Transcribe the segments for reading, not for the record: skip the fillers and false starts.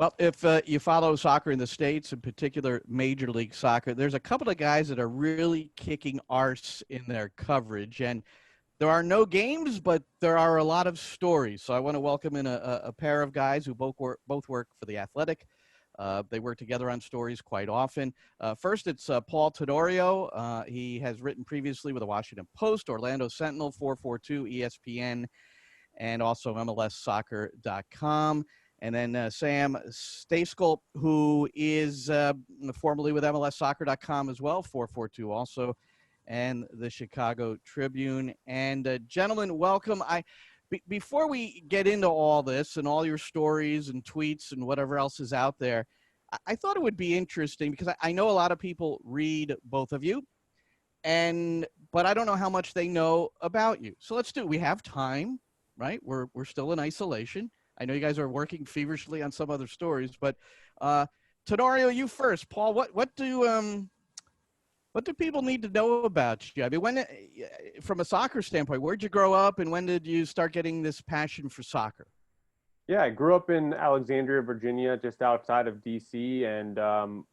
Well, if you follow soccer in the States, in particular Major League Soccer, there's a couple of guys that are really kicking arse in their coverage. And there are no games, but there are a lot of stories. So I want to welcome in a pair of guys who both work for The Athletic. They work together on stories quite often. First, it's Paul Tenorio. He has written previously with the Washington Post, Orlando Sentinel, 442, ESPN, and also MLSsoccer.com. And then Sam Stejskal, who is formerly with MLSsoccer.com as well, 442 also, and the Chicago Tribune. And gentlemen, welcome. Before we get into all this and all your stories and tweets and whatever else is out there, I thought it would be interesting because I know a lot of people read both of you, but I don't know how much they know about you. So let's do it. We have time, right? We're still in isolation. I know you guys are working feverishly on some other stories, but Tenorio, you first. Paul, what do people need to know about you? I mean, from a soccer standpoint, where'd you grow up, and when did you start getting this passion for soccer? Yeah, I grew up in Alexandria, Virginia, just outside of DC, and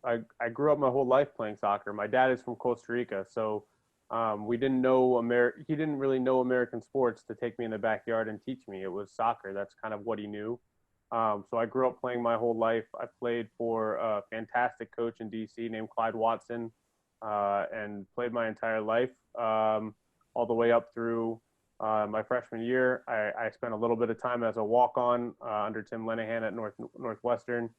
I grew up my whole life playing soccer. My dad is from Costa Rica, so we didn't know he didn't really know American sports to take me in the backyard and teach me. It was soccer. That's kind of what he knew. So I grew up playing my whole life. I played for a fantastic coach in DC named Clyde Watson, and played my entire life, all the way up through my freshman year. I spent a little bit of time as a walk-on under Tim Lenahan at Northwestern.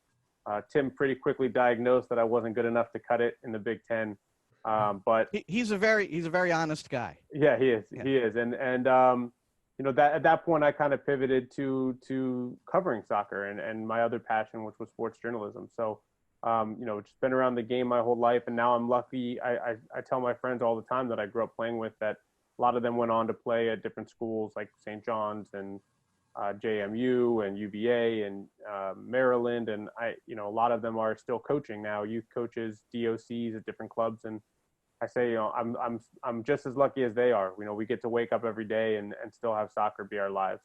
Tim pretty quickly diagnosed that I wasn't good enough to cut it in the Big Ten. But he's a very honest guy. Yeah, he is. Yeah. He is. And that at that point I kind of pivoted to covering soccer and my other passion, which was sports journalism. So just been around the game my whole life, and now I'm lucky. I tell my friends all the time that I grew up playing with that a lot of them went on to play at different schools like St. John's and JMU and UVA and Maryland, and a lot of them are still coaching now, youth coaches, DOCs at different clubs. And I say, I'm just as lucky as they are. We get to wake up every day and still have soccer be our lives.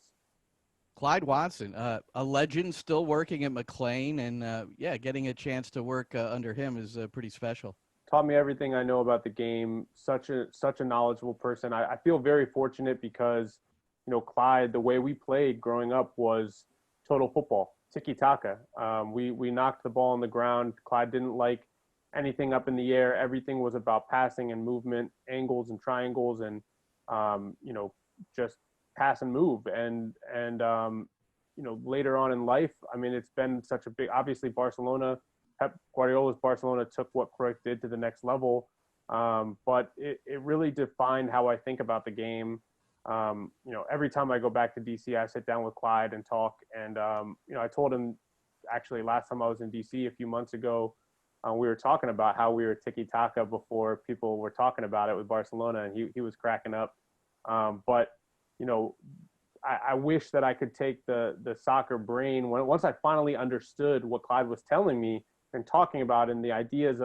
Clyde Watson, a legend, still working at McLean, and getting a chance to work under him is pretty special. Taught me everything I know about the game. Such a knowledgeable person. I feel very fortunate because, Clyde, the way we played growing up was total football, tiki-taka. We knocked the ball on the ground. Clyde didn't like anything up in the air. Everything was about passing and movement, angles and triangles, and just pass and move. And later on in life, I mean, it's been such a big, obviously Barcelona, Pep Guardiola's Barcelona took what Cruyff did to the next level. But it really defined how I think about the game. Every time I go back to DC, I sit down with Clyde and talk. And, I told him actually last time I was in DC a few months ago, we were talking about how we were tiki-taka before people were talking about it with Barcelona, and he was cracking up. But I wish that I could take the soccer brain once I finally understood what Clyde was telling me and talking about, and the ideas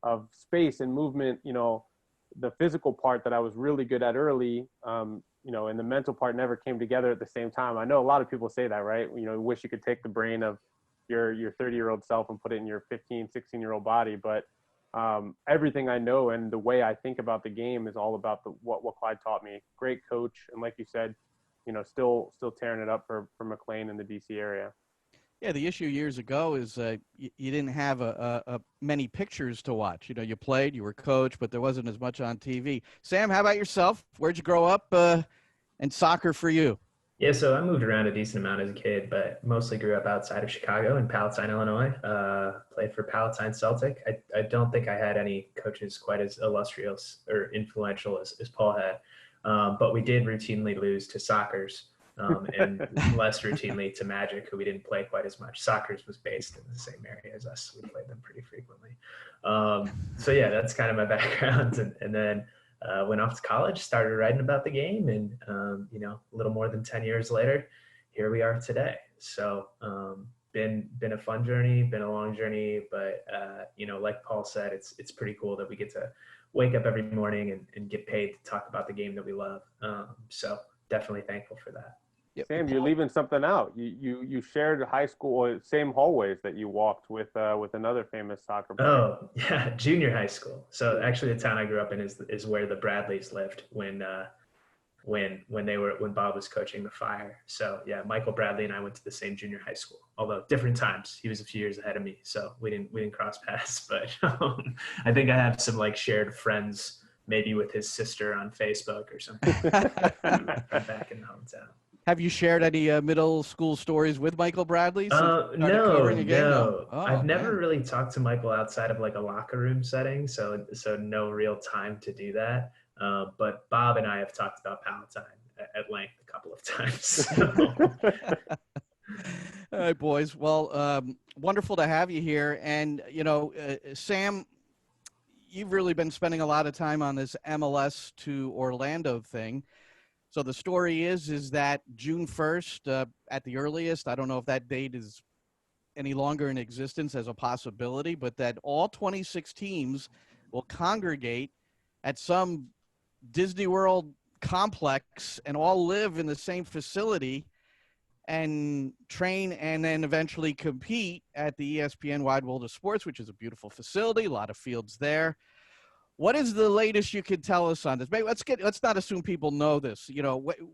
of space and movement, the physical part that I was really good at early, and the mental part never came together at the same time. I know a lot of people say that, right? Wish you could take the brain of your 30-year-old self and put it in your 15, 16-year-old body. But everything I know and the way I think about the game is all about what Clyde taught me. Great coach, and like you said, still tearing it up for McLean in the DC area. Yeah, the issue years ago is you didn't have many pictures to watch. You played, you were coached, but there wasn't as much on TV. Sam, how about yourself? Where'd you grow up and soccer for you? Yeah, so I moved around a decent amount as a kid, but mostly grew up outside of Chicago in Palatine, Illinois. Played for Palatine Celtic. I don't think I had any coaches quite as illustrious or influential as Paul had, but we did routinely lose to Sockers. And less routinely to Magic, who we didn't play quite as much. Sockers was based in the same area as us. We played them pretty frequently. So yeah, that's kind of my background. And then went off to college, started writing about the game, and a little more than 10 years later, here we are today. So been a fun journey, been a long journey, but like Paul said, it's pretty cool that we get to wake up every morning and get paid to talk about the game that we love. So definitely thankful for that. Yeah, Sam, you're Paul, leaving something out. You shared high school or same hallways that you walked with another famous soccer player. Oh, yeah, junior high school. So actually, the town I grew up in is where the Bradleys lived when Bob was coaching the Fire. So yeah, Michael Bradley and I went to the same junior high school, although different times. He was a few years ahead of me, so we didn't cross paths. But I think I have some like shared friends, maybe with his sister on Facebook or something. I'm back in the hometown. have you shared any middle school stories with Michael Bradley since you started No, covering a game? No. no. Oh I've never man. really talked to Michael outside of like a locker room setting, so no real time to do that. But Bob and I have talked about Palatine at length a couple of times. So. All right, boys. Well, wonderful to have you here. And, Sam, you've really been spending a lot of time on this MLS to Orlando thing. So the story is that June 1st, at the earliest, I don't know if that date is any longer in existence as a possibility, but that all 26 teams will congregate at some Disney World complex and all live in the same facility and train and then eventually compete at the ESPN Wide World of Sports, which is a beautiful facility, a lot of fields there. What is the latest you could tell us on this? Maybe let's not assume people know this.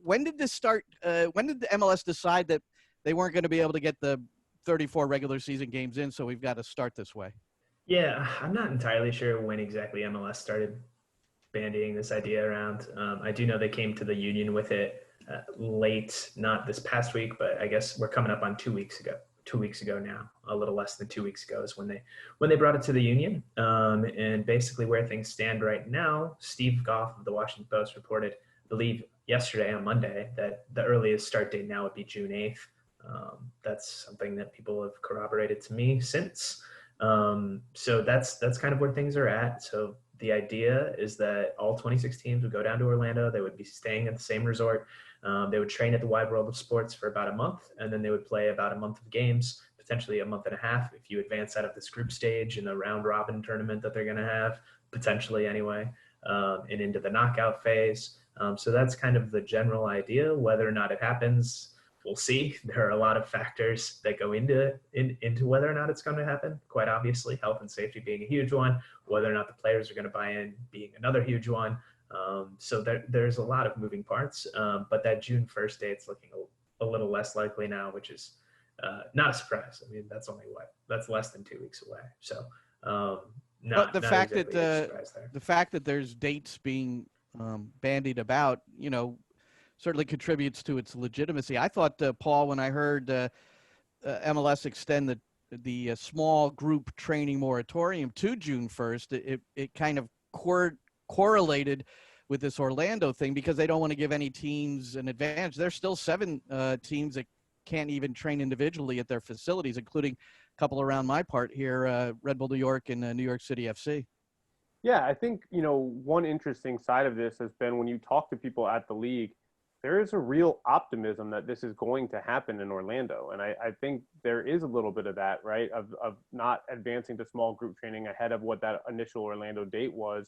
When did this start? When did the MLS decide that they weren't going to be able to get the 34 regular season games in? So we've got to start this way. Yeah, I'm not entirely sure when exactly MLS started bandying this idea around. I do know they came to the union with it late, not this past week, but I guess we're coming up on 2 weeks ago. 2 weeks ago now, a little less than 2 weeks ago is when they brought it to the union. And basically where things stand right now, Steve Goff of the Washington Post reported, I believe yesterday on Monday, that the earliest start date now would be June 8th. That's something that people have corroborated to me since. So that's kind of where things are at. So the idea is that all 26 teams would go down to Orlando. They would be staying at the same resort. They would train at the Wide World of Sports for about a month, and then they would play about a month of games, potentially a month and a half if you advance out of this group stage in the round robin tournament that they're going to have, potentially anyway, and into the knockout phase. So that's kind of the general idea. Whether or not it happens, we'll see. There are a lot of factors that go into whether or not it's going to happen. Quite obviously, health and safety being a huge one, whether or not the players are going to buy in being another huge one. So there's a lot of moving parts, but that June 1st date's looking a little less likely now, which is not a surprise. I mean, that's less than 2 weeks away. So But the fact exactly that a surprise there. the fact that there's dates being bandied about, certainly contributes to its legitimacy. I thought, Paul, when I heard MLS extend the small group training moratorium to June 1st, it kind of correlated with this Orlando thing because they don't want to give any teams an advantage. There's still 7 teams that can't even train individually at their facilities, including a couple around my part here, Red Bull New York and New York City FC. Yeah, I think, one interesting side of this has been when you talk to people at the league, there is a real optimism that this is going to happen in Orlando. And I think there is a little bit of that, right, of not advancing to small group training ahead of what that initial Orlando date was.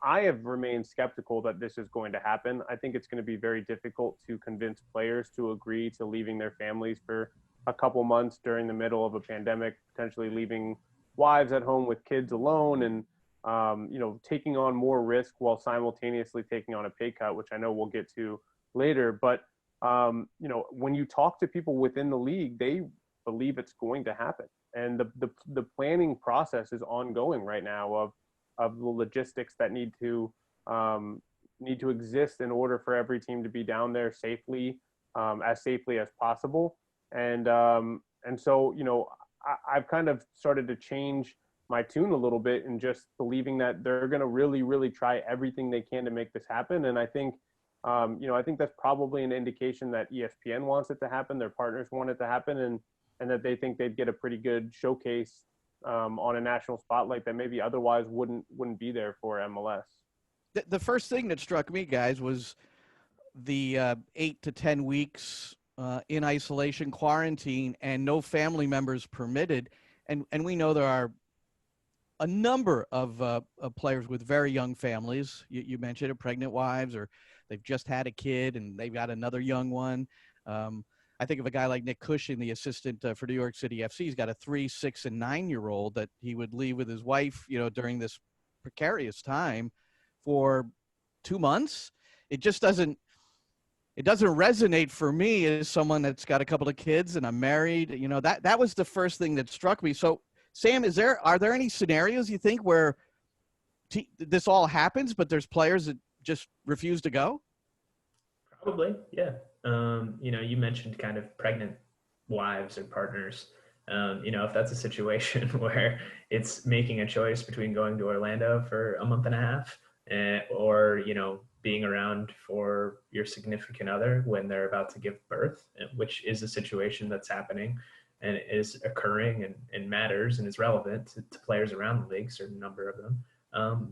I have remained skeptical that this is going to happen. I think it's going to be very difficult to convince players to agree to leaving their families for a couple months during the middle of a pandemic, potentially leaving wives at home with kids alone and, taking on more risk while simultaneously taking on a pay cut, which I know we'll get to later. But, when you talk to people within the league, they believe it's going to happen. And the planning process is ongoing right now of the logistics that need to exist in order for every team to be down there safely as possible. And so, I've kind of started to change my tune a little bit and just believing that they're going to really, really try everything they can to make this happen. And I think, I think that's probably an indication that ESPN wants it to happen. Their partners want it to happen, and that they think they'd get a pretty good showcase on a national spotlight that maybe otherwise wouldn't be there for MLS. The first thing that struck me, guys, was the 8 to 10 weeks in isolation quarantine and no family members permitted. And we know there are a number of players with very young families. You mentioned it, pregnant wives, or they've just had a kid and they've got another young one. I think of a guy like Nick Cushing, the assistant for New York City FC. He's got a 3, 6, and 9-year-old that he would leave with his wife, during this precarious time for 2 months. It just doesn't resonate for me as someone that's got a couple of kids and I'm married. That was the first thing that struck me. So, Sam, are there any scenarios you think where this all happens, but there's players that just refuse to go? Probably, yeah. You mentioned kind of pregnant wives or partners. If that's a situation where it's making a choice between going to Orlando for a month and a half or being around for your significant other when they're about to give birth, which is a situation that's happening and is occurring and matters and is relevant to players around the league, a certain number of them,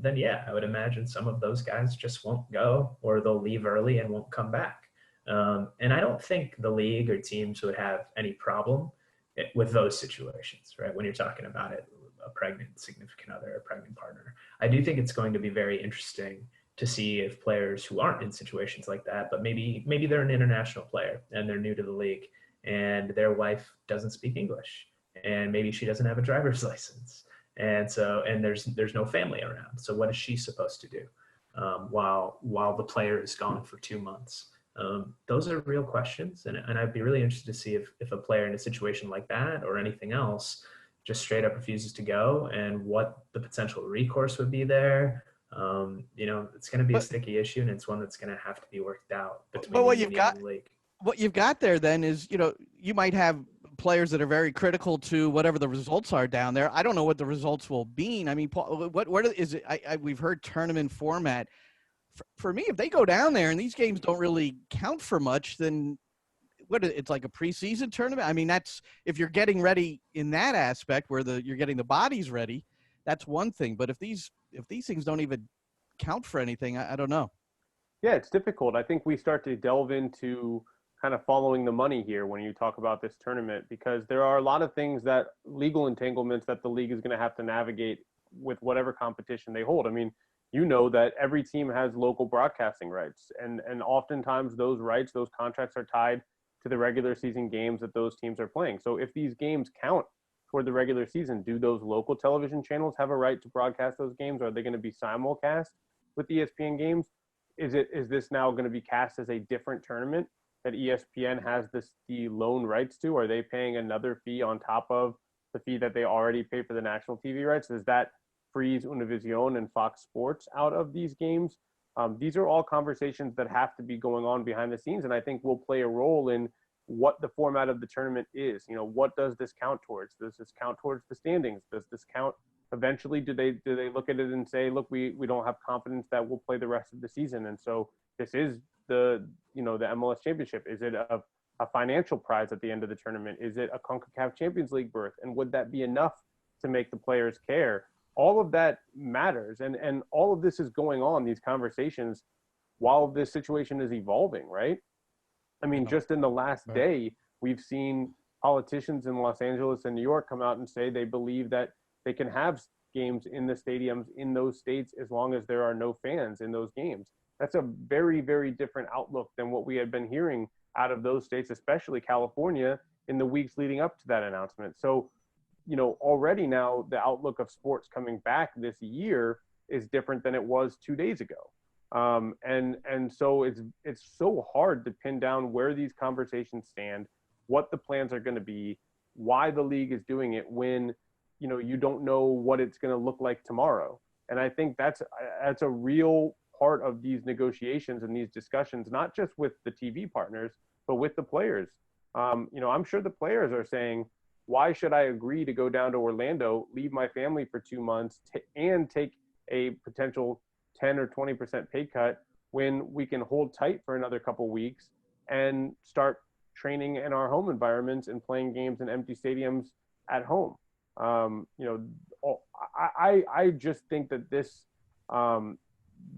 then yeah, I would imagine some of those guys just won't go, or they'll leave early and won't come back. And I don't think the league or teams would have any problem with those situations, right? When you're talking about it, a pregnant significant other, a pregnant partner. I do think it's going to be very interesting to see if players who aren't in situations like that, but maybe they're an international player and they're new to the league and their wife doesn't speak English and maybe she doesn't have a driver's license. And there's no family around. So what is she supposed to do while the player is gone for 2 months? Those are real questions. And I'd be really interested to see if a player in a situation like that or anything else just straight up refuses to go and what the potential recourse would be there. It's going to be a sticky issue and it's one that's going to have to be worked out between the union and the league. What you've got there then is, you might have players that are very critical to whatever the results are down there. I don't know what the results will be. I mean, Paul, what is it? We've heard tournament format. For me, if they go down there and these games don't really count for much, then it's like a preseason tournament. I mean, that's if you're getting ready in that aspect where you're getting the bodies ready, that's one thing. But if these things don't even count for anything, I don't know. Yeah, it's difficult. I think we start to delve into kind of following the money here when you talk about this tournament, because there are a lot of things that legal entanglements that the league is going to have to navigate with whatever competition they hold. I mean, that every team has local broadcasting rights, and oftentimes those rights, those contracts are tied to the regular season games that those teams are playing. So if these games count toward the regular season, do those local television channels have a right to broadcast those games? Are they going to be simulcast with ESPN games? Is this now going to be cast as a different tournament that ESPN has the loan rights to? Are they paying another fee on top of the fee that they already pay for the national TV rights? Does that freeze Univision and Fox Sports out of these games? These are all conversations that have to be going on behind the scenes, and I think will play a role in what the format of the tournament is. What does this count towards? Does this count towards the standings? Does this count eventually? Do they look at it and say, look, we don't have confidence that we'll play the rest of the season, and so this is the MLS championship? Is it a financial prize at the end of the tournament? Is it a CONCACAF Champions League berth? And would that be enough to make the players care? All of that matters. And all of this is going on, these conversations, while this situation is evolving, right? I mean, just in the last day, we've seen politicians in Los Angeles and New York come out and say they believe that they can have games in the stadiums in those states as long as there are no fans in those games. That's a very, very different outlook than what we had been hearing out of those states, especially California, in the weeks leading up to that announcement. So, already now the outlook of sports coming back this year is different than it was 2 days ago. And so it's so hard to pin down where these conversations stand, what the plans are going to be, why the league is doing it when, you don't know what it's going to look like tomorrow. And I think that's a real part of these negotiations and these discussions, not just with the TV partners, but with the players. I'm sure the players are saying, why should I agree to go down to Orlando, leave my family for 2 months, and take a potential 10 or 20% pay cut when we can hold tight for another couple weeks and start training in our home environments and playing games in empty stadiums at home? I just think that this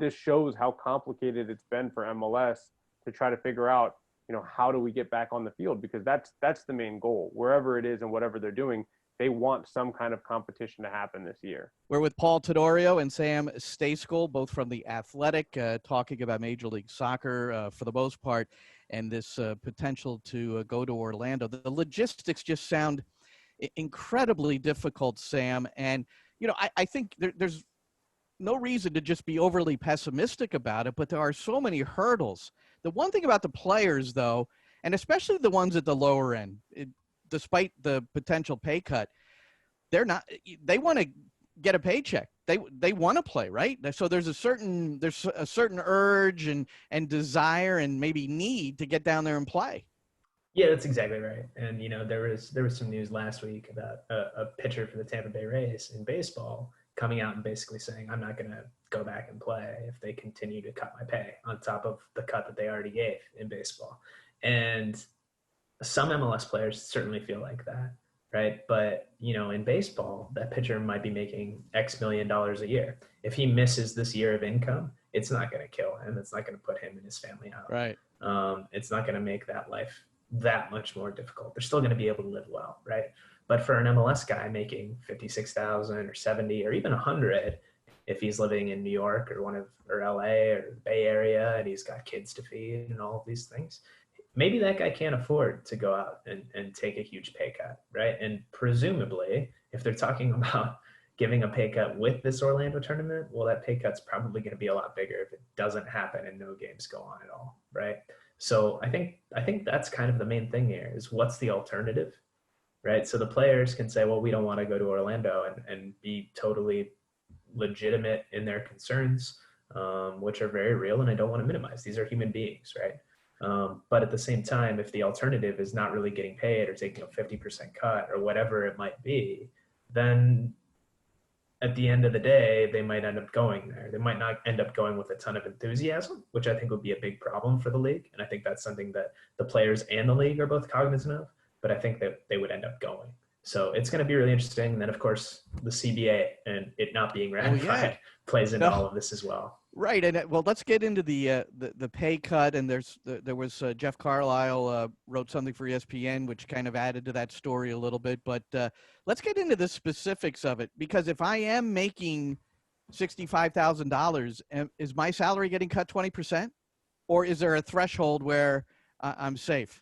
shows how complicated it's been for MLS to try to figure out, how do we get back on the field? Because that's the main goal. Wherever it is and whatever they're doing, they want some kind of competition to happen this year. We're with Paul Tenorio and Sam Stejskal, both from The Athletic, talking about Major League Soccer for the most part. and this potential to go to Orlando. The logistics just sound incredibly difficult, Sam. And, I think there's no reason to just be overly pessimistic about it, but there are so many hurdles. The one thing about the players, though, and especially the ones at the lower end, despite the potential pay cut, they want to get a paycheck. They want to play, right? So there's a certain urge and desire and maybe need to get down there and play. Yeah, that's exactly right. And there was some news last week about a pitcher for the Tampa Bay Rays in baseball coming out and basically saying, I'm not going to go back and play if they continue to cut my pay on top of the cut that they already gave in baseball. And some MLS players certainly feel like that, right? But, in baseball, that pitcher might be making X million dollars a year. If he misses this year of income, it's not going to kill him. It's not going to put him and his family out. Right. It's not going to make that life that much more difficult. They're still going to be able to live well, right? But for an MLS guy making 56,000 or 70 or even 100, if he's living in New York or LA or the Bay Area and he's got kids to feed and all of these things, maybe that guy can't afford to go out and take a huge pay cut, right? And presumably, if they're talking about giving a pay cut with this Orlando tournament, well, that pay cut's probably going to be a lot bigger if it doesn't happen and no games go on at all, right? So I think that's kind of the main thing here is what's the alternative, right? So the players can say, well, we don't want to go to Orlando and be totally legitimate in their concerns, which are very real and I don't want to minimize. These are human beings, right? But at the same time, if the alternative is not really getting paid or taking a 50% cut or whatever it might be, then at the end of the day, they might end up going there. They might not end up going with a ton of enthusiasm, which I think would be a big problem for the league. And I think that's something that the players and the league are both cognizant of, but I think that they would end up going. So it's going to be really interesting. And then, of course, the CBA and it not being ratified plays into all of this as well. Right. And well, let's get into the pay cut. And there was Jeff Carlisle wrote something for ESPN, which kind of added to that story a little bit. But let's get into the specifics of it, because if I am making $65,000, is my salary getting cut 20%, or is there a threshold where I'm safe?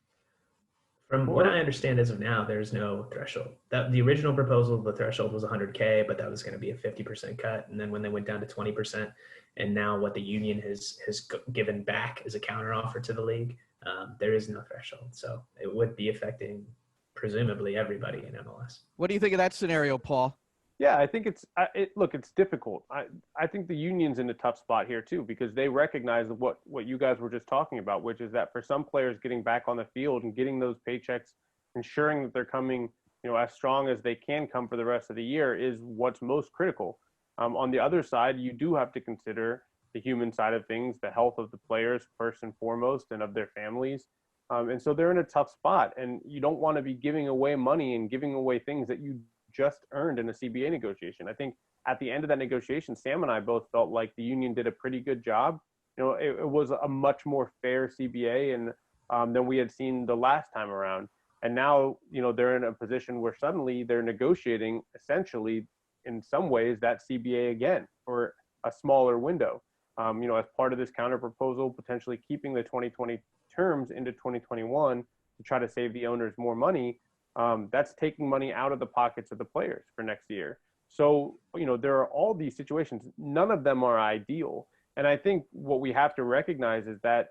From what I understand as of now, there's no threshold. That the original proposal, the threshold was 100K, but that was going to be a 50% cut. And then when they went down to 20%, and now what the union has given back as a counteroffer to the league, there is no threshold. So it would be affecting presumably everybody in MLS. What do you think of that scenario, Paul? Yeah, I think it's difficult. I think the union's in a tough spot here too, because they recognize what you guys were just talking about, which is that for some players getting back on the field and getting those paychecks, ensuring that they're coming, as strong as they can come for the rest of the year is what's most critical. On the other side, you do have to consider the human side of things, the health of the players first and foremost, and of their families. And so they're in a tough spot, and you don't want to be giving away money and giving away things that you just earned in a CBA negotiation. I think at the end of that negotiation, Sam and I both felt like the union did a pretty good job. It was a much more fair CBA and than we had seen the last time around. And now, they're in a position where suddenly they're negotiating essentially in some ways that CBA again for a smaller window. As part of this counter proposal, potentially keeping the 2020 terms into 2021 to try to save the owners more money. That's taking money out of the pockets of the players for next year. So, there are all these situations. None of them are ideal. And I think what we have to recognize is that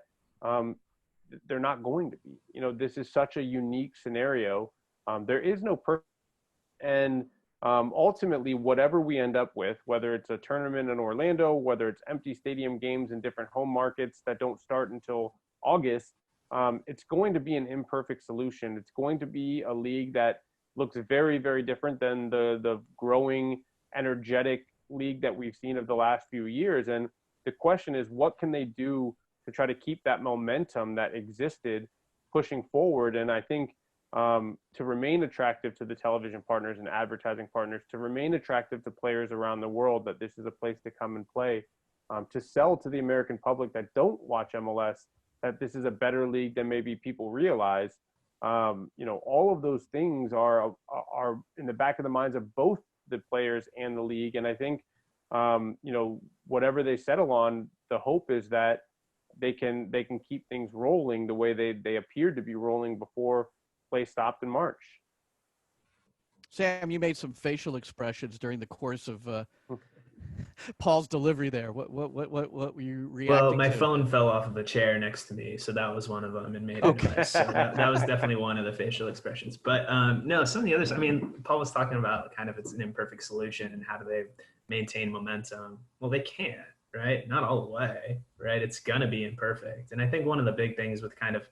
they're not going to be. This is such a unique scenario. There is no perfect. And ultimately, whatever we end up with, whether it's a tournament in Orlando, whether it's empty stadium games in different home markets that don't start until August, it's going to be an imperfect solution. It's going to be a league that looks very, very different than the growing, energetic league that we've seen of the last few years. And the question is, what can they do to try to keep that momentum that existed pushing forward? And I think to remain attractive to the television partners and advertising partners, to remain attractive to players around the world, that this is a place to come and play, to sell to the American public that don't watch MLS, that this is a better league than maybe people realize. All of those things are in the back of the minds of both the players and the league. And I think, whatever they settle on, the hope is that they can keep things rolling the way they appeared to be rolling before play stopped in March. Sam, you made some facial expressions during the course of Paul's delivery there. What were you reacting Well, my to? phone fell off of a chair next to me, so that was one of them and made a noise. So that was definitely one of the facial expressions. But no, some of the others, I mean, Paul was talking about kind of it's an imperfect solution and how do they maintain momentum. Well, they can't, right? Not all the way, right? It's going to be imperfect. And I think one of the big things with kind of,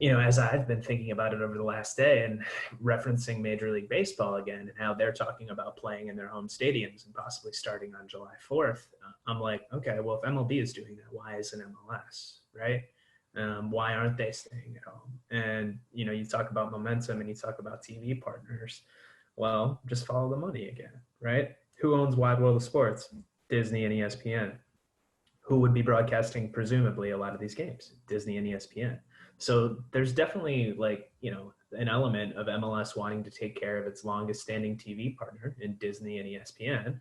as I've been thinking about it over the last day and referencing Major League Baseball again and how they're talking about playing in their home stadiums and possibly starting on July 4th, I'm like, okay, well, if MLB is doing that, why isn't MLS, right? Why aren't they staying at home? And, you talk about momentum and you talk about TV partners. Well, just follow the money again, right? Who owns Wide World of Sports? Disney and ESPN. Who would be broadcasting, presumably, a lot of these games? Disney and ESPN. So there's definitely an element of MLS wanting to take care of its longest standing TV partner in Disney and ESPN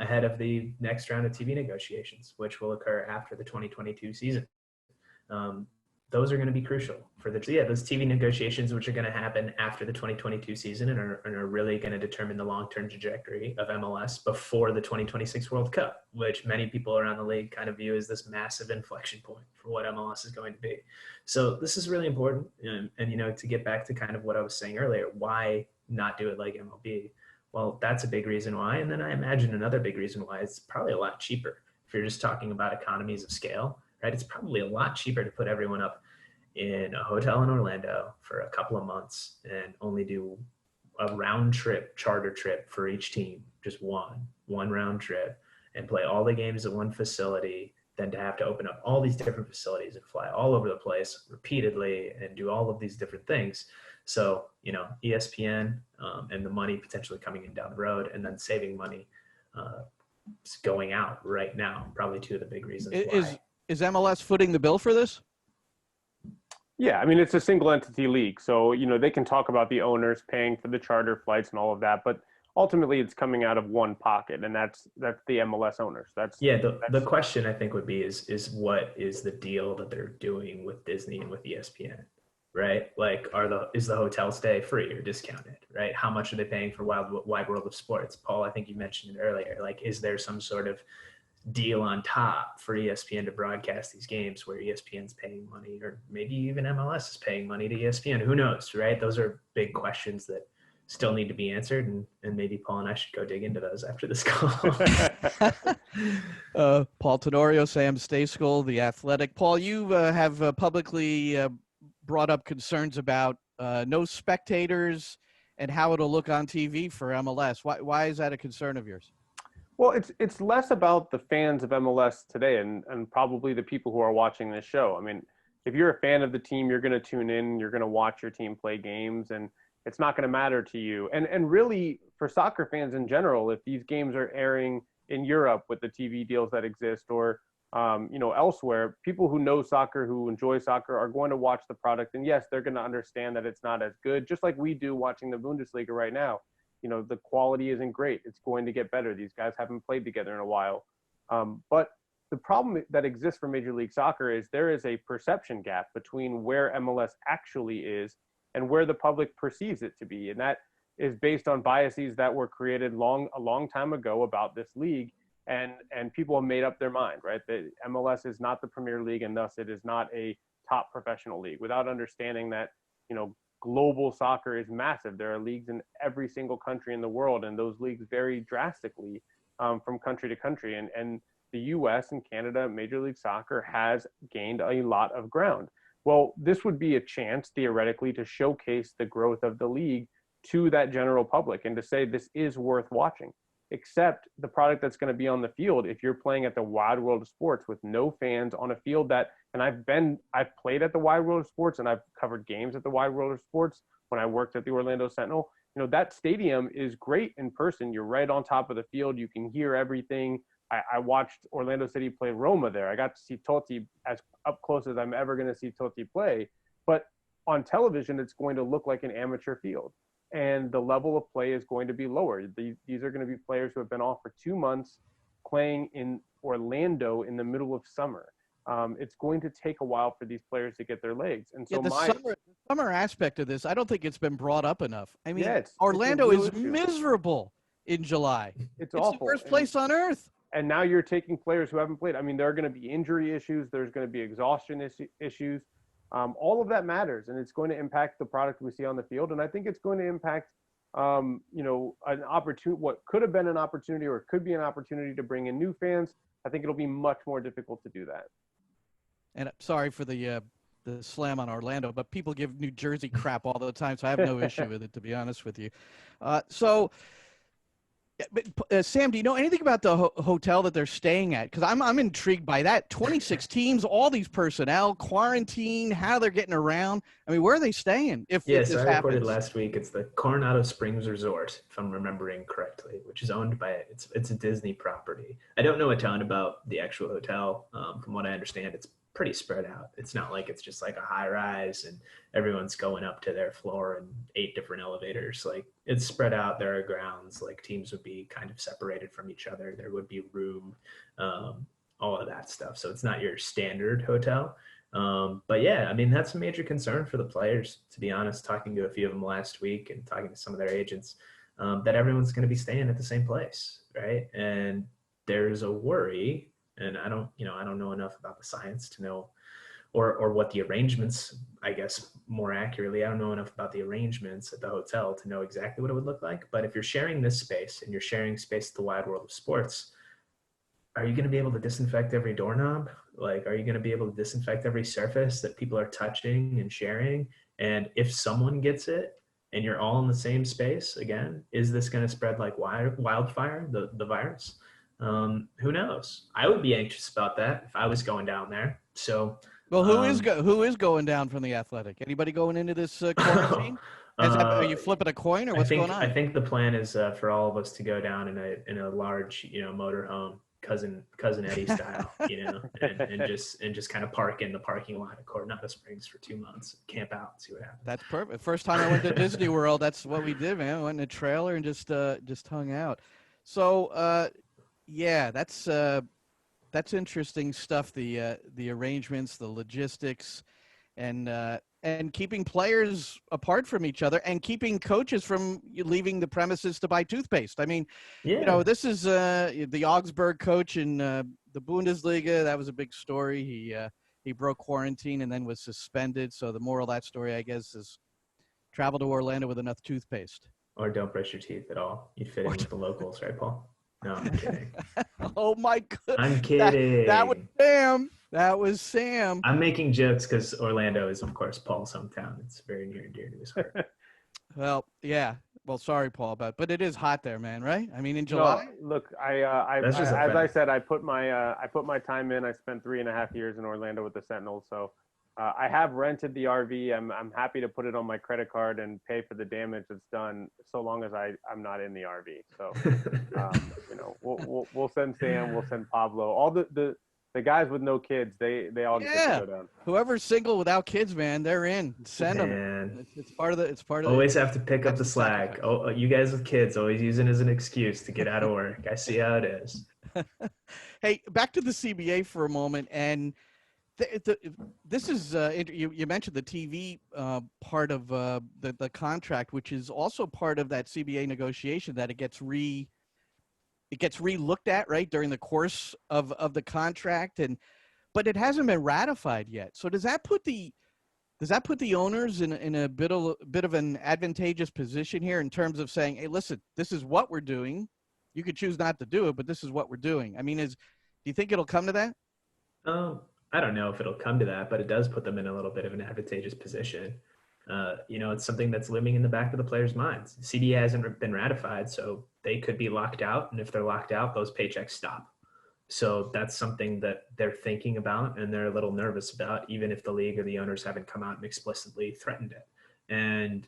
ahead of the next round of TV negotiations, which will occur after the 2022 season. Those are going to be crucial for those TV negotiations, which are going to happen after the 2022 season and are really going to determine the long-term trajectory of MLS before the 2026 World Cup, which many people around the league kind of view as this massive inflection point for what MLS is going to be. So this is really important. And to get back to kind of what I was saying earlier, why not do it like MLB? Well, that's a big reason why. And then I imagine another big reason why it's probably a lot cheaper. If you're just talking about economies of scale, right? It's probably a lot cheaper to put everyone up in a hotel in Orlando for a couple of months and only do a round trip, charter trip for each team, just one round trip, and play all the games at one facility, than to have to open up all these different facilities and fly all over the place repeatedly and do all of these different things. So, ESPN and the money potentially coming in down the road and then saving money going out right now, probably two of the big reasons why. Is MLS footing the bill for this? Yeah, I mean, it's a single entity league. So, they can talk about the owners paying for the charter flights and all of that, but ultimately it's coming out of one pocket, and that's the MLS owners. The question I think would be is what is the deal that they're doing with Disney and with ESPN, right? Like, is the hotel stay free or discounted, right? How much are they paying for Wide World of Sports? Paul, I think you mentioned it earlier. Like, is there some sort of deal on top for ESPN to broadcast these games where ESPN's paying money, or maybe even MLS is paying money to ESPN? Who knows, right? Those are big questions that still need to be answered, and maybe Paul and I should go dig into those after this call. Paul Tenorio, Sam Stejskal, The Athletic. Paul, you have publicly brought up concerns about no spectators and how it'll look on TV for MLS. Why is that a concern of yours? Well, it's less about the fans of MLS today and probably the people who are watching this show. I mean, if you're a fan of the team, you're going to tune in, you're going to watch your team play games, and it's not going to matter to you. And really, for soccer fans in general, if these games are airing in Europe with the TV deals that exist, or elsewhere, people who know soccer, who enjoy soccer, are going to watch the product. And yes, they're going to understand that it's not as good, just like we do watching the Bundesliga right now. The quality isn't great. It's going to get better. These guys haven't played together in a while. But the problem that exists for Major League Soccer is there is a perception gap between where MLS actually is and where the public perceives it to be. And that is based on biases that were created a long time ago about this league. And people have made up their mind, right? That MLS is not the Premier League, and thus it is not a top professional league, without understanding that, global soccer is massive. There are leagues in every single country in the world, and those leagues vary drastically from country to country. And the US and Canada, Major League Soccer has gained a lot of ground. Well, this would be a chance, theoretically, to showcase the growth of the league to that general public and to say this is worth watching. Except the product that's going to be on the field, if you're playing at the Wide World of Sports with no fans on a field and I've played at the Wide World of Sports and I've covered games at the Wide World of Sports when I worked at the Orlando Sentinel. That stadium is great in person. You're right on top of the field. You can hear everything. I watched Orlando City play Roma there. I got to see Totti as up close as I'm ever going to see Totti play. But on television, it's going to look like an amateur field. And the level of play is going to be lower. These are going to be players who have been off for 2 months playing in Orlando in the middle of summer. it's going to take a while for these players to get their legs. And so the summer aspect of this, I don't think it's been brought up enough. I mean, yeah, Orlando it's is miserable in July. It's the awful. worst place on earth. And now you're taking players who haven't played. I mean, there are going to be injury issues. There's going to be exhaustion issues. All of that matters, and it's going to impact the product we see on the field. And I think it's going to impact, an opportunity, what could have been an opportunity or could be an opportunity to bring in new fans. I think it'll be much more difficult to do that. And sorry for the slam on Orlando, but people give New Jersey crap all the time, so I have no issue with it, to be honest with you. Sam, do you know anything about the hotel that they're staying at? Because I'm intrigued by that. 26 teams, all these personnel, quarantine, how they're getting around. I mean, where are they staying? If this I happens? reported last week. It's the Coronado Springs Resort, if I'm remembering correctly, which is owned by it's a Disney property. I don't know a ton about the actual hotel. From what I understand, it's pretty spread out. It's not like it's just like a high rise and everyone's going up to their floor in 8 different elevators. Like, it's spread out. There are grounds, like teams would be kind of separated from each other. There would be room, all of that stuff. So it's not your standard hotel. But yeah, I mean, that's a major concern for the players, to be honest, talking to a few of them last week and talking to some of their agents, that everyone's going to be staying at the same place. Right. And there's a worry, and I don't know enough about the science to know, or what the arrangements, I guess more accurately, I don't know enough about the arrangements at the hotel to know exactly what it would look like. But if you're sharing this space and you're sharing space to the wide world of sports, are you going to be able to disinfect every doorknob? Like, are you going to be able to disinfect every surface that people are touching and sharing? And if someone gets it and you're all in the same space, again, is this going to spread like wildfire, the virus? Who knows? I would be anxious about that if I was going down there. So, well, who is going down from the Athletic? Anybody going into this quarantine? Are you flipping a coin, or what's going on? I think the plan is for all of us to go down in a large, motorhome, cousin Eddie style, and just kind of park in the parking lot at Coronado Springs for 2 months, camp out, and see what happens. That's perfect. First time I went to Disney World, that's what we did, man. I went in a trailer and just hung out. So. Yeah, that's interesting stuff. The arrangements, the logistics, and keeping players apart from each other, and keeping coaches from leaving the premises to buy toothpaste. I mean, this is the Augsburg coach in the Bundesliga. That was a big story. He broke quarantine and then was suspended. So the moral of that story, I guess, is travel to Orlando with enough toothpaste. Or don't brush your teeth at all. You'd fit in with the locals, right, Paul? No, I'm kidding. Oh my goodness. I'm kidding. That was Sam. That was Sam. I'm making jokes because Orlando is, of course, Paul's hometown. It's very near and dear to his heart. Well, yeah. Well, sorry, Paul, but it is hot there, man. Right? I mean, in July. No, look, as I said, I put my time in. I spent 3.5 years in Orlando with the Sentinels, so I have rented the RV. I'm happy to put it on my credit card and pay for the damage that's done, so long as I'm not in the RV. So, we'll send Sam, we'll send Pablo, all the guys with no kids. They all get to go down. Whoever's single without kids, man, they're in. Send them. It's part of the. Always have to pick up the slack. Oh, you guys with kids always using it as an excuse to get out of work. I see how it is. Hey, back to the CBA for a moment, and. This is you mentioned the TV part of the contract, which is also part of that CBA negotiation, that it gets re-looked at, right, during the course of the contract, but it hasn't been ratified yet. So does that put the owners in a bit of an advantageous position here in terms of saying, hey, listen, this is what we're doing. You could choose not to do it, but this is what we're doing. I mean, do you think it'll come to that? I don't know if it'll come to that, but it does put them in a little bit of an advantageous position. It's something that's looming in the back of the players' minds. CBA hasn't been ratified, so they could be locked out. And if they're locked out, those paychecks stop. So that's something that they're thinking about and they're a little nervous about, even if the league or the owners haven't come out and explicitly threatened it. And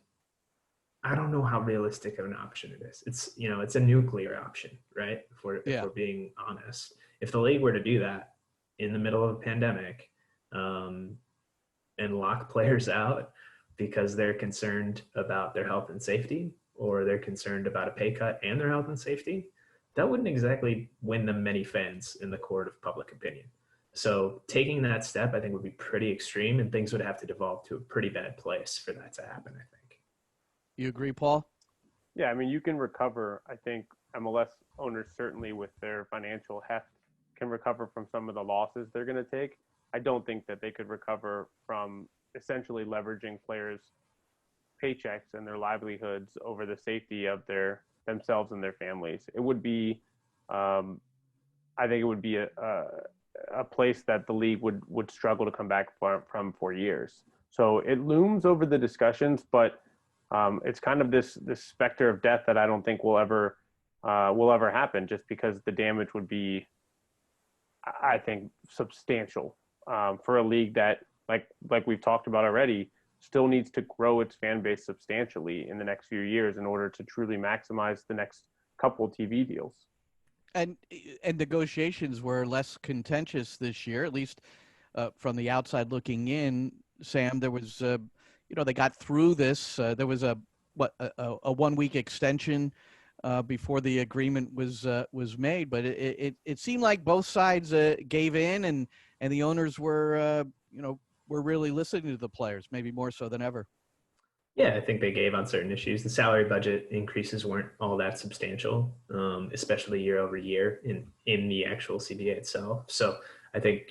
I don't know how realistic of an option it is. It's a nuclear option, right? If we're being honest. If the league were to do that in the middle of a pandemic, and lock players out because they're concerned about their health and safety, or they're concerned about a pay cut and their health and safety, that wouldn't exactly win them many fans in the court of public opinion. So taking that step, I think, would be pretty extreme, and things would have to devolve to a pretty bad place for that to happen, I think. You agree, Paul? Yeah, I mean, you can recover. I think MLS owners, certainly with their financial heft, can recover from some of the losses they're going to take. I don't think that they could recover from essentially leveraging players' paychecks and their livelihoods over the safety of themselves and their families. It would be, I think, it would be a place that the league would struggle to come back from for years. So it looms over the discussions, but it's kind of this specter of death that I don't think will ever happen, just because the damage would be, I think, substantial for a league that, like we've talked about already, still needs to grow its fan base substantially in the next few years in order to truly maximize the next couple of TV deals. And negotiations were less contentious this year, at least from the outside looking in. Sam, there was, they got through this. There was a 1 week extension before the agreement was made, but it seemed like both sides gave in, and the owners were really listening to the players, maybe more so than ever. Yeah, I think they gave on certain issues. The salary budget increases weren't all that substantial, especially year over year in the actual CBA itself. So I think,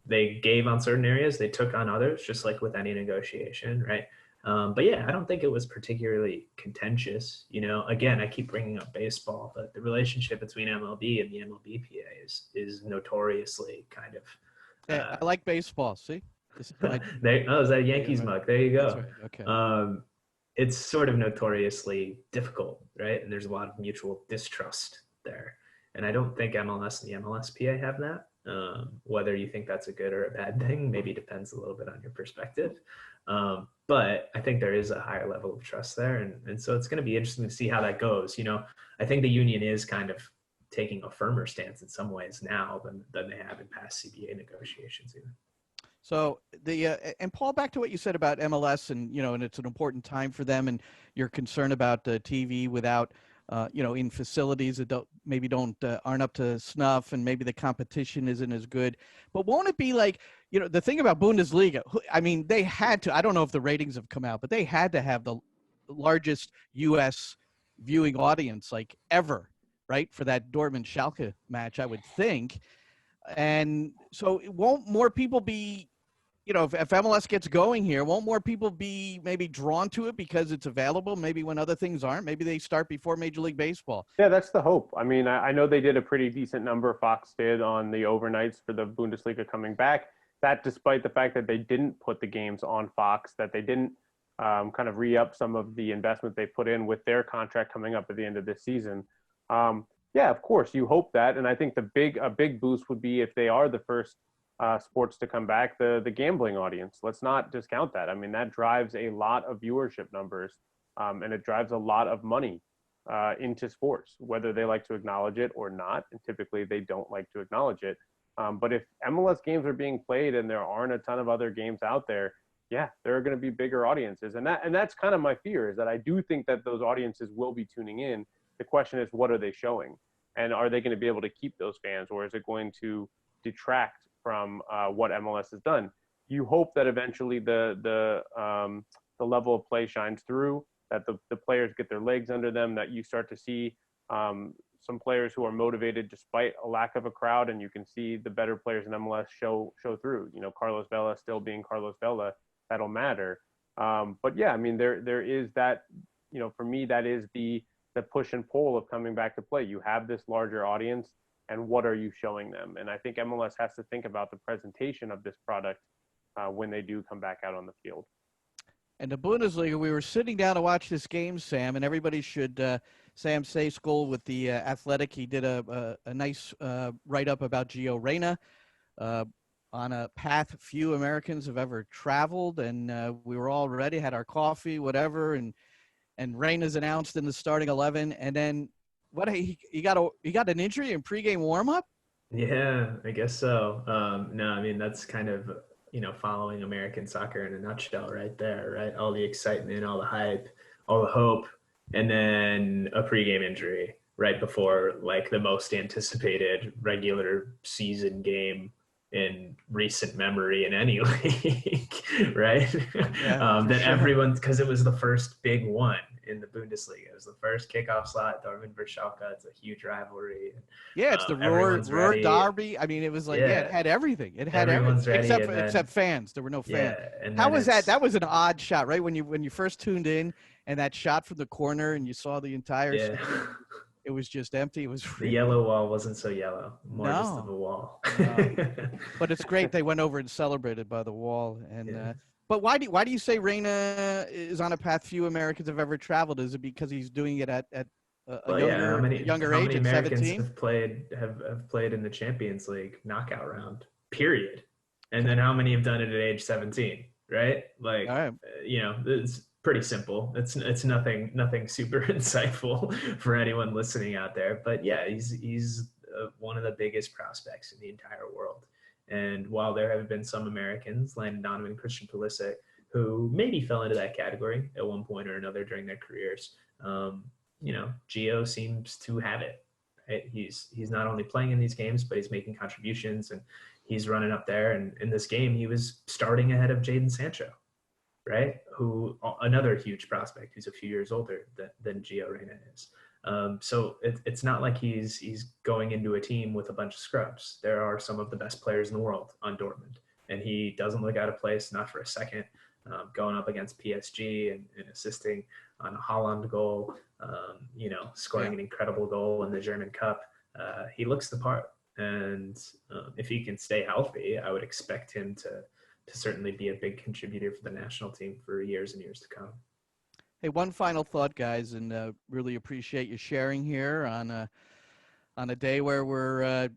they gave on certain areas, they took on others, just like with any negotiation, right? But yeah, I don't think it was particularly contentious. Again, I keep bringing up baseball, but the relationship between MLB and the MLBPA is notoriously kind of. I like baseball. See, this is my, is that Yankees mug? There you go. That's right. Okay. It's sort of notoriously difficult, right? And there's a lot of mutual distrust there. And I don't think MLS and the MLSPA have that. Whether you think that's a good or a bad thing, maybe depends a little bit on your perspective. But I think there is a higher level of trust there. And so it's going to be interesting to see how that goes. I think the union is kind of taking a firmer stance in some ways now than they have in past CBA negotiations even. So and Paul, back to what you said about MLS, and and it's an important time for them, and you're concerned about TV without in facilities that aren't up to snuff, and maybe the competition isn't as good. But won't it be like, the thing about Bundesliga? I mean, they had to. I don't know if the ratings have come out, but they had to have the largest U.S. viewing audience like ever, right, for that Dortmund Schalke match, I would think. And so, won't more people be? If MLS gets going here, won't more people be maybe drawn to it because it's available? Maybe when other things aren't, maybe they start before Major League Baseball. Yeah, that's the hope. I mean, I know they did a pretty decent number, Fox did, on the overnights for the Bundesliga coming back. That despite the fact that they didn't put the games on Fox, that they didn't kind of re-up some of the investment they put in with their contract coming up at the end of this season. Yeah, of course, you hope that. And I think a big boost would be if they are the first sports to come back, the gambling audience. Let's not discount that. I mean, that drives a lot of viewership numbers, and it drives a lot of money into sports, whether they like to acknowledge it or not. And typically they don't like to acknowledge it. But if MLS games are being played and there aren't a ton of other games out there, yeah, there are going to be bigger audiences. And that's kind of my fear, is that I do think that those audiences will be tuning in. The question is, what are they showing? And are they going to be able to keep those fans, or is it going to detract from what MLS has done? You hope that eventually the level of play shines through, that the players get their legs under them, that you start to see some players who are motivated despite a lack of a crowd, and you can see the better players in MLS show through. Carlos Vela still being Carlos Vela, that'll matter. But yeah, I mean, there is that. For me, that is the push and pull of coming back to play. You have this larger audience, and what are you showing them? And I think MLS has to think about the presentation of this product when they do come back out on the field. And the Bundesliga, we were sitting down to watch this game, Sam, and everybody should, Sam Stejskal with the Athletic, he did a nice write-up about Gio Reyna on a path few Americans have ever traveled, and we were all ready, had our coffee, whatever, and Reyna's announced in the starting 11, and then he got an injury in pregame warm-up? Yeah, I guess so. No, I mean, that's kind of, following American soccer in a nutshell right there, right? All the excitement, all the hype, all the hope, and then a pregame injury. right before like the most anticipated regular season game in recent memory in any league, right? Yeah, for That sure. everyone, because it was the first big one in the Bundesliga. It was the first kickoff slot, Dortmund versus Schalke. It's a huge rivalry. And, Yeah, it's the everyone's Ruhr ready. Derby. I mean, it was like, yeah, it Yeah, had everything. It had everything everyone's ready. except And then, except fans. There were no fans. yeah, and How then was that? it's, That was an odd shot, right? When you first tuned in and that shot from the corner and you saw the entire yeah. stadium, it was just empty. It was The really yellow wall wasn't so yellow, more just of a no, wall. no. But it's great they went over and celebrated by the wall. And Yeah. but why do you say Reyna is on a path few Americans have ever traveled? Is it because he's doing it at a Well, yeah. How younger many age at Americans 17? have played in the Champions League knockout round? Period. And then how many have done it at age 17? Right? Like, All right. it's pretty simple. It's nothing super insightful for anyone listening out there. But yeah, he's one of the biggest prospects in the entire world. And while there have been some Americans, Landon Donovan, Christian Pulisic, who maybe fell into that category at one point or another during their careers, Gio seems to have it. Right? He's not only playing in these games, but he's making contributions and he's running up there. And in this game, he was starting ahead of Jadon Sancho, right? Who another huge prospect who's a few years older than Gio Reyna is. So it's not like he's going into a team with a bunch of scrubs. There are some of the best players in the world on Dortmund, and he doesn't look out of place, not for a second. Going up against PSG and assisting on a Holland goal, scoring an incredible goal in the German Cup. He looks the part, and if he can stay healthy, I would expect him to certainly be a big contributor for the national team for years and years to come. Hey, one final thought, guys, and really appreciate you sharing here on a day where we're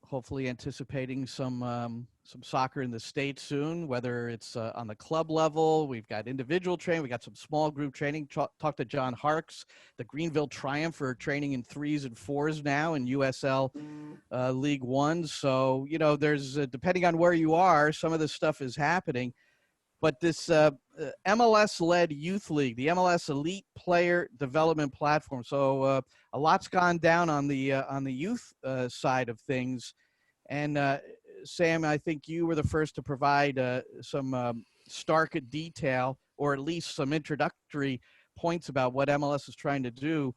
hopefully anticipating some soccer in the States soon, whether it's on the club level. We've got individual training. We got some small group training. Talk to John Harks, the Greenville Triumph, for training in 3s and 4s now in USL League One. So, there's, depending on where you are, some of this stuff is happening. But this MLS-led youth league, the MLS Elite Player Development Platform. So a lot's gone down on the youth side of things. And Sam, I think you were the first to provide some stark detail, or at least some introductory points about what MLS is trying to do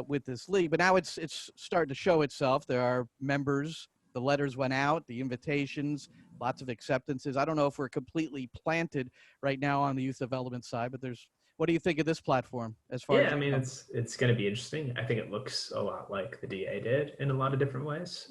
with this league. But now it's starting to show itself. There are members. The letters went out, the invitations, lots of acceptances. I don't know if we're completely planted right now on the youth development side, but what do you think of this platform as far as? Yeah, I mean, it's going to be interesting. I think it looks a lot like the DA did in a lot of different ways.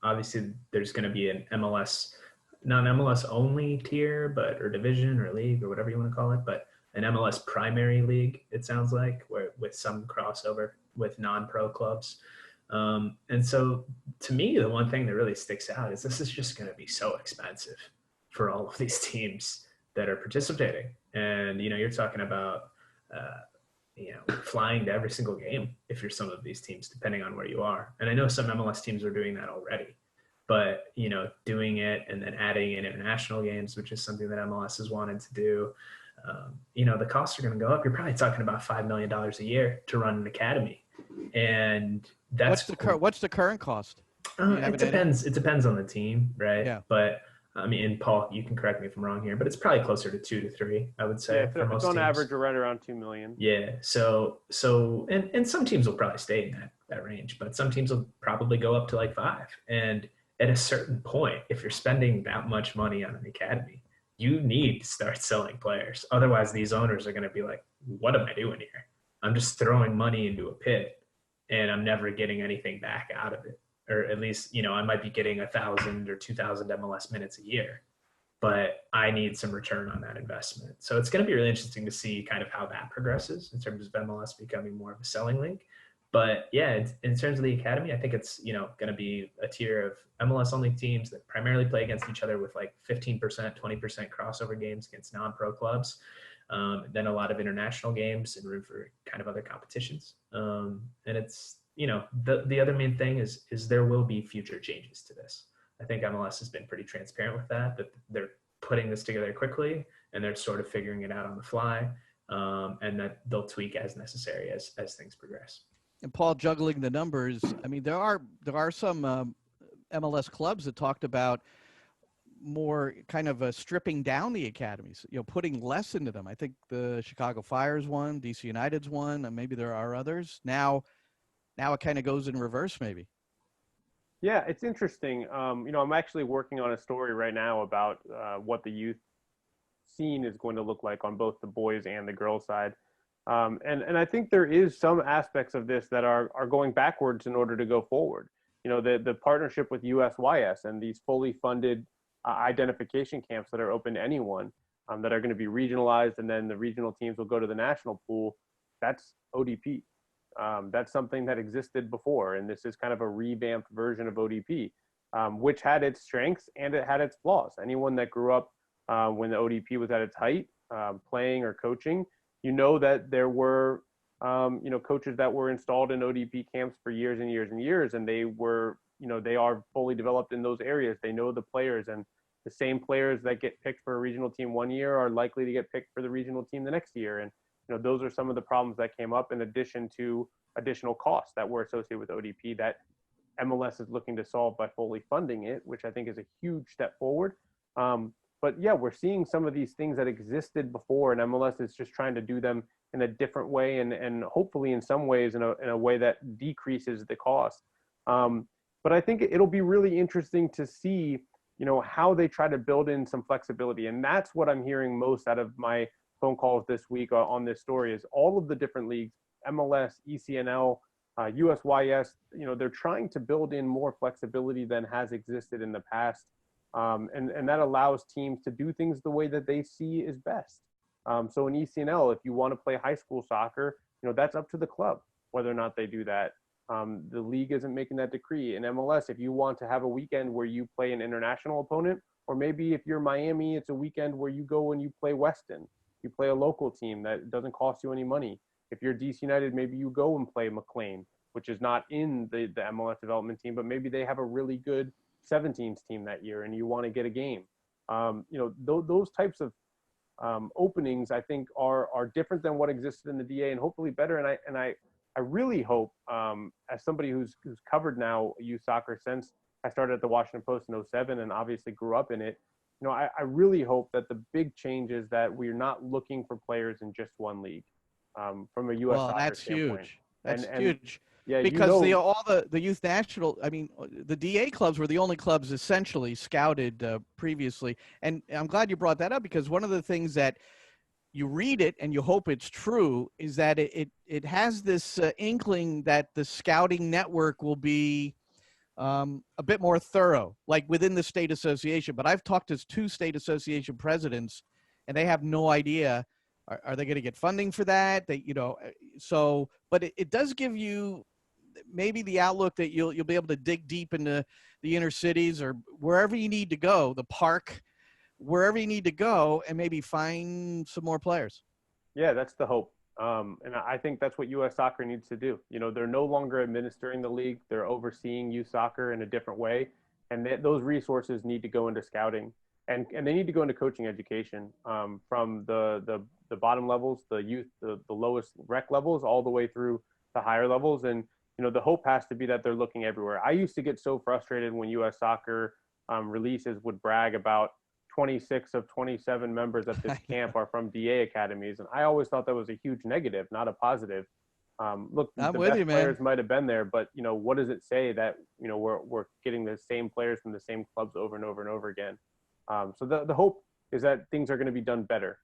Obviously, there's going to be an MLS, not an MLS only tier, or division or league or whatever you want to call it, but an MLS primary league, it sounds like, where with some crossover with non-pro clubs. And so to me, the one thing that really sticks out is this is just going to be so expensive for all of these teams that are participating. And, you're talking about, flying to every single game if you're some of these teams, depending on where you are. And I know some MLS teams are doing that already, but, doing it and then adding in international games, which is something that MLS has wanted to do, the costs are going to go up. You're probably talking about $5 million a year to run an academy. And that's what's the current cost? It depends. It depends on the team, right? Yeah. But I mean, and Paul, you can correct me if I'm wrong here, but it's probably closer to 2 to 3, I would say. Yeah, for most on teams. average, right around $2 million. Yeah. So, and some teams will probably stay in that range, but some teams will probably go up to like 5. And at a certain point, if you're spending that much money on an academy, you need to start selling players. Otherwise, these owners are going to be like, "What am I doing here? I'm just throwing money into a pit, and I'm never getting anything back out of it." Or at least, I might be getting 1,000 or 2,000 MLS minutes a year, but I need some return on that investment. So it's going to be really interesting to see kind of how that progresses in terms of MLS becoming more of a selling league. But yeah, in terms of the academy, I think it's, going to be a tier of MLS only teams that primarily play against each other with like 15%, 20% crossover games against non-pro clubs. Then a lot of international games and room for kind of other competitions. And it's, the other main thing is there will be future changes to this. I think MLS has been pretty transparent with that they're putting this together quickly and they're sort of figuring it out on the fly, and that they'll tweak as necessary as things progress. And Paul, juggling the numbers, I mean, there are some MLS clubs that talked about more kind of stripping down the academies, putting less into them. I think the Chicago Fire's one, DC United's one, and maybe there are others. Now it kind of goes in reverse, maybe. Yeah, it's interesting. I'm actually working on a story right now about what the youth scene is going to look like on both the boys and the girls side. And I think there is some aspects of this that are going backwards in order to go forward. The partnership with USYS and these fully funded identification camps that are open to anyone, that are going to be regionalized, and then the regional teams will go to the national pool. That's ODP. That's something that existed before, and this is kind of a revamped version of ODP, which had its strengths and it had its flaws. Anyone that grew up when the ODP was at its height, playing or coaching, that there were coaches that were installed in ODP camps for years and years and years, and they were, they are fully developed in those areas. They know the players, and the same players that get picked for a regional team one year are likely to get picked for the regional team the next year. And those are some of the problems that came up, in addition to additional costs that were associated with ODP that MLS is looking to solve by fully funding it, which I think is a huge step forward. But yeah, we're seeing some of these things that existed before, and MLS is just trying to do them in a different way, and hopefully in some ways in a way that decreases the cost. But I think it'll be really interesting to see, how they try to build in some flexibility. And that's what I'm hearing most out of my phone calls this week on this story, is all of the different leagues, MLS, ECNL, USYS, they're trying to build in more flexibility than has existed in the past. And that allows teams to do things the way that they see is best. So in ECNL, if you want to play high school soccer, that's up to the club whether or not they do that. The league isn't making that decree. In MLS, if you want to have a weekend where you play an international opponent, or maybe if you're Miami, it's a weekend where you go and you play Weston. You play a local team that doesn't cost you any money. If you're DC United, maybe you go and play McLean, which is not in the MLS development team, but maybe they have a really good 17s team that year and you want to get a game. Those types of openings, I think, are different than what existed in the DA, and hopefully better. And I really hope, as somebody who's covered now youth soccer since I started at the Washington Post in 2007 and obviously grew up in it, I really hope that the big change is that we're not looking for players in just one league, from a U.S. soccer That's standpoint. huge. That's and huge. Yeah, Because all the youth national, I mean, the DA clubs were the only clubs essentially scouted previously. And I'm glad you brought that up, because one of the things that you read it and you hope it's true is that it has this inkling that the scouting network will be a bit more thorough, like within the state association. But I've talked to 2 state association presidents, and they have no idea. Are they going to get funding for that? But it does give you maybe the outlook that you'll be able to dig deep into the inner cities or wherever you need to go, the park, wherever you need to go, and maybe find some more players. Yeah, that's the hope. And I think that's what U.S. soccer needs to do. They're no longer administering the league. They're overseeing youth soccer in a different way. And those resources need to go into scouting, and they need to go into coaching education, from the bottom levels, the youth, the lowest rec levels, all the way through the higher levels. And, the hope has to be that they're looking everywhere. I used to get so frustrated when U.S. soccer releases would brag about 26 of 27 members at this camp are from DA academies. And I always thought that was a huge negative, not a positive. Look, the best players might have been there, but, what does it say that, we're getting the same players from the same clubs over and over and over again? So the hope is that things are going to be done better.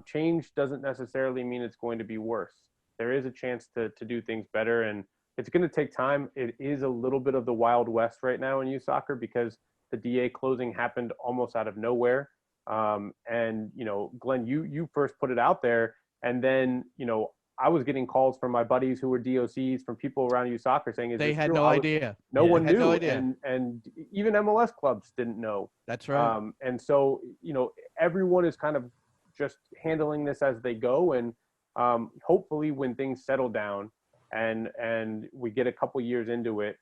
Change doesn't necessarily mean it's going to be worse. There is a chance to do things better, and it's going to take time. It is a little bit of the Wild West right now in youth soccer, because the DA closing happened almost out of nowhere. And, Glenn, you first put it out there, and then, I was getting calls from my buddies who were DOCs, from people around youth soccer saying, they had no idea. No one knew. No idea. And even MLS clubs didn't know. That's right. And so, everyone is kind of just handling this as they go. And hopefully when things settle down and we get a couple years into it,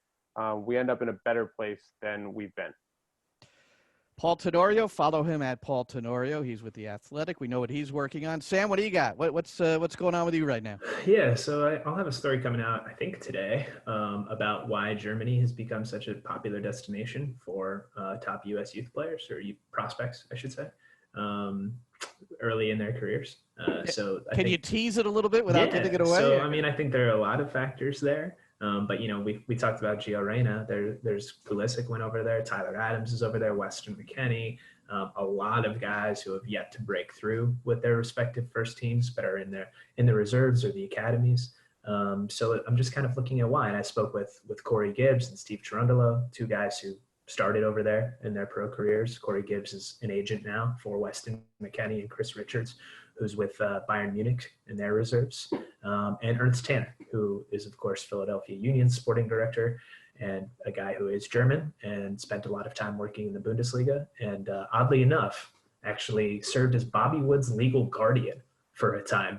we end up in a better place than we've been. Paul Tenorio, follow him at Paul Tenorio. He's with The Athletic. We know what he's working on. Sam, what do you got? What's going on with you right now? Yeah, so I'll have a story coming out, I think today, about why Germany has become such a popular destination for top U.S. youth players, or youth prospects, I should say, early in their careers. So Can you tease it a little bit without giving it away? So, I mean, I think there are a lot of factors there. But, we talked about Gio Reyna. There's Pulisic went over there. Tyler Adams is over there. Weston McKennie. A lot of guys who have yet to break through with their respective first teams, but are in the reserves or the academies. So I'm just kind of looking at why. And I spoke with Corey Gibbs and Steve Cherundolo, two guys who started over there in their pro careers. Corey Gibbs is an agent now for Weston McKennie, and Chris Richards, who's with Bayern Munich in their reserves, and Ernst Tanner, who is, of course, Philadelphia Union's sporting director, and a guy who is German and spent a lot of time working in the Bundesliga, and oddly enough, actually served as Bobby Wood's legal guardian for a time.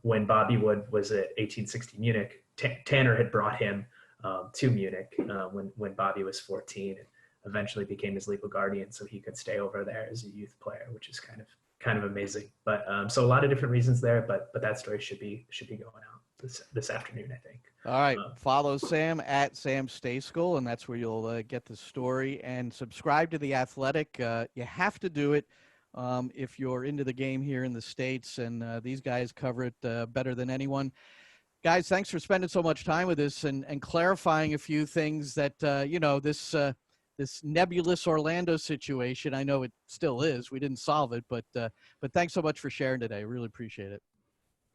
When Bobby Wood was at 1860 Munich, Tanner had brought him to Munich when Bobby was 14, and eventually became his legal guardian so he could stay over there as a youth player, which is kind of amazing. But so a lot of different reasons there, but that story should be going out this afternoon, I think. All right. Follow Sam at Sam Stejskal, and that's where you'll get the story. And subscribe to The Athletic. You have to do it if you're into the game here in the States, and these guys cover it better than anyone. Guys, thanks for spending so much time with us and clarifying a few things that, this nebulous Orlando situation. I know it still is. We didn't solve it, but thanks so much for sharing today. Really appreciate it.